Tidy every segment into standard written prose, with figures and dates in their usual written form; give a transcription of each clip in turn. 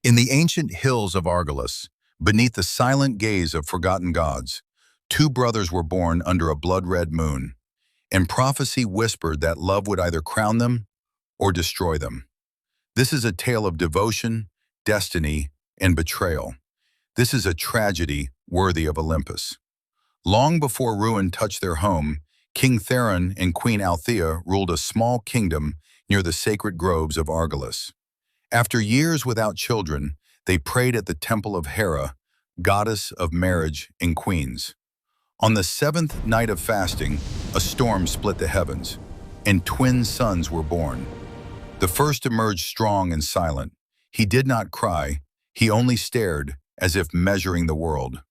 In the ancient hills of Argolis, beneath the silent gaze of forgotten gods, two brothers were born under a blood-red moon, and prophecy whispered that love would either crown them or destroy them. This is a tale of devotion, destiny, and betrayal. This is a tragedy worthy of Olympus. Long before ruin touched their home, King Theron and Queen Althea ruled a small kingdom near the sacred groves of Argolis. After years without children, they prayed at the temple of Hera, goddess of marriage and queens. On the seventh night of fasting, a storm split the heavens, and twin sons were born. The first emerged strong and silent. He did not cry, he only stared, as if measuring the world.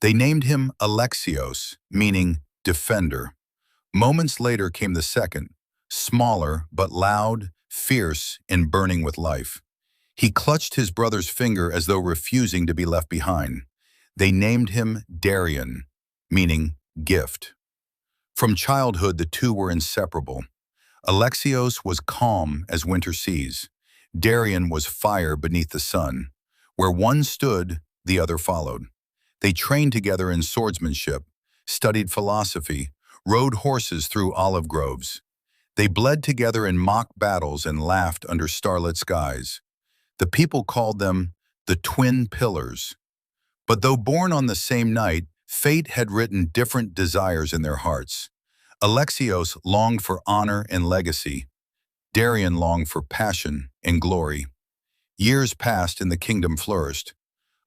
They named him Alexios, meaning defender. Moments later came the second, smaller but loud, fierce, and burning with life. He clutched his brother's finger as though refusing to be left behind. They named him Darian, meaning gift. From childhood, the two were inseparable. Alexios was calm as winter seas. Darian was fire beneath the sun. Where one stood, the other followed. They trained together in swordsmanship, studied philosophy, rode horses through olive groves. They bled together in mock battles and laughed under starlit skies. The people called them the twin pillars. But though born on the same night, fate had written different desires in their hearts. Alexios longed for honor and legacy. Darian longed for passion and glory. Years passed and the kingdom flourished,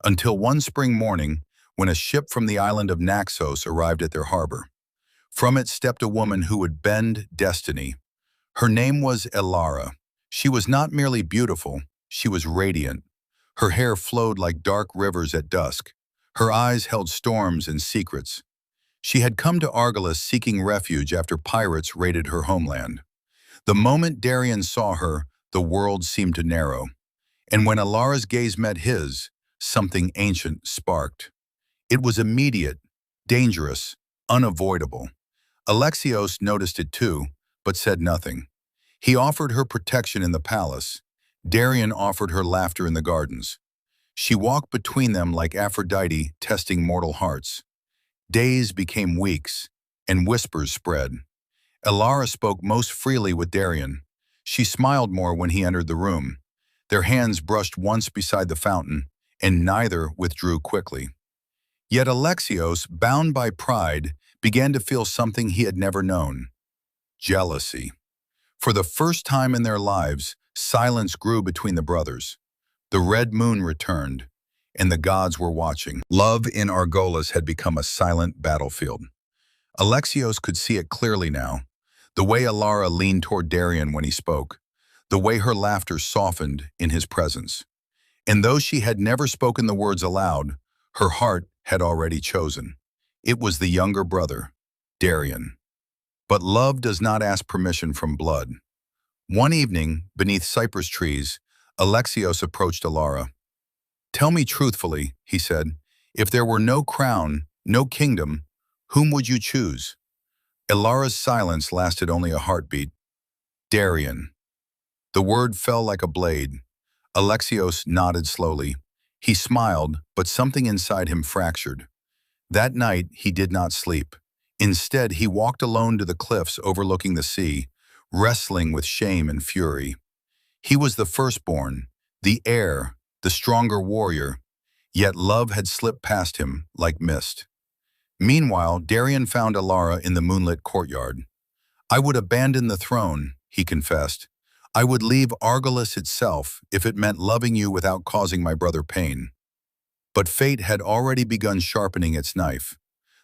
until one spring morning when a ship from the island of Naxos arrived at their harbor. From it stepped a woman who would bend destiny. Her name was Elara. She was not merely beautiful, she was radiant. Her hair flowed like dark rivers at dusk. Her eyes held storms and secrets. She had come to Argolis seeking refuge after pirates raided her homeland. The moment Darian saw her, the world seemed to narrow. And when Elara's gaze met his, something ancient sparked. It was immediate, dangerous, unavoidable. Alexios noticed it too, but said nothing. He offered her protection in the palace. Darian offered her laughter in the gardens. She walked between them like Aphrodite testing mortal hearts. Days became weeks, and whispers spread. Elara spoke most freely with Darian. She smiled more when he entered the room. Their hands brushed once beside the fountain, and neither withdrew quickly. Yet Alexios, bound by pride, began to feel something he had never known: jealousy. For the first time in their lives, silence grew between the brothers. The red moon returned, and the gods were watching. Love in Argolis had become a silent battlefield. Alexios could see it clearly now, the way Elara leaned toward Darian when he spoke, the way her laughter softened in his presence. And though she had never spoken the words aloud, her heart had already chosen. It was the younger brother, Darian. But love does not ask permission from blood. One evening, beneath cypress trees, Alexios approached Elara. "Tell me truthfully," he said, "if there were no crown, no kingdom, whom would you choose?" Elara's silence lasted only a heartbeat. "Darian." The word fell like a blade. Alexios nodded slowly. He smiled, but something inside him fractured. That night, he did not sleep. Instead, he walked alone to the cliffs overlooking the sea, wrestling with shame and fury. He was the firstborn, the heir, the stronger warrior, yet love had slipped past him like mist. Meanwhile, Darian found Elara in the moonlit courtyard. "I would abandon the throne," he confessed. "I would leave Argolis itself if it meant loving you without causing my brother pain." But fate had already begun sharpening its knife.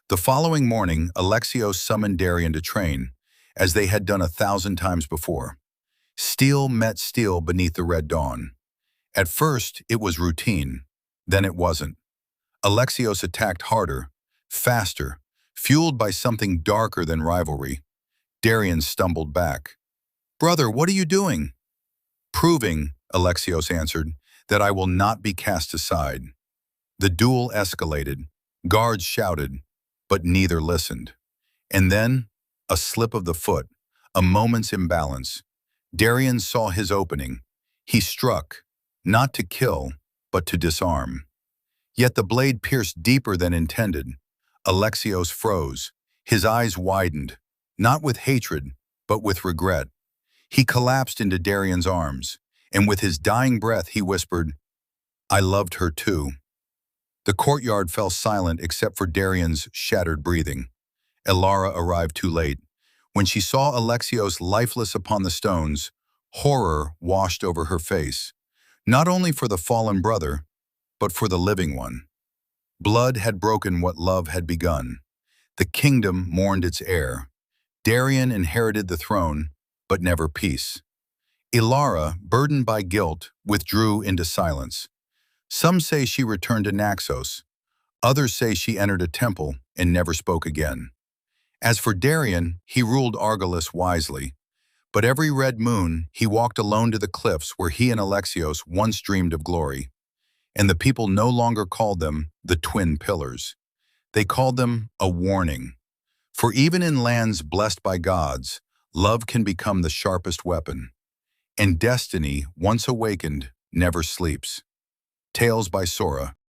The following morning, Alexios summoned Darian to train, as they had done 1,000 times before. Steel met steel beneath the red dawn. At first, it was routine. Then it wasn't. Alexios attacked harder, faster, fueled by something darker than rivalry. Darian stumbled back. "Brother, what are you doing?" "Proving," Alexios answered, "that I will not be cast aside." The duel escalated. Guards shouted, but neither listened. And then, a slip of the foot, a moment's imbalance. Darian saw his opening. He struck, not to kill, but to disarm. Yet the blade pierced deeper than intended. Alexios froze. His eyes widened, not with hatred, but with regret. He collapsed into Darian's arms, and with his dying breath he whispered, "I loved her too." The courtyard fell silent except for Darian's shattered breathing. Elara arrived too late. When she saw Alexios lifeless upon the stones, horror washed over her face, not only for the fallen brother, but for the living one. Blood had broken what love had begun. The kingdom mourned its heir. Darian inherited the throne, but never peace. Elara, burdened by guilt, withdrew into silence. Some say she returned to Naxos. Others say she entered a temple and never spoke again. As for Darian, he ruled Argolis wisely. But every red moon, he walked alone to the cliffs where he and Alexios once dreamed of glory. And the people no longer called them the twin pillars. They called them a warning. For even in lands blessed by gods, love can become the sharpest weapon. And destiny, once awakened, never sleeps. Tales by Sora.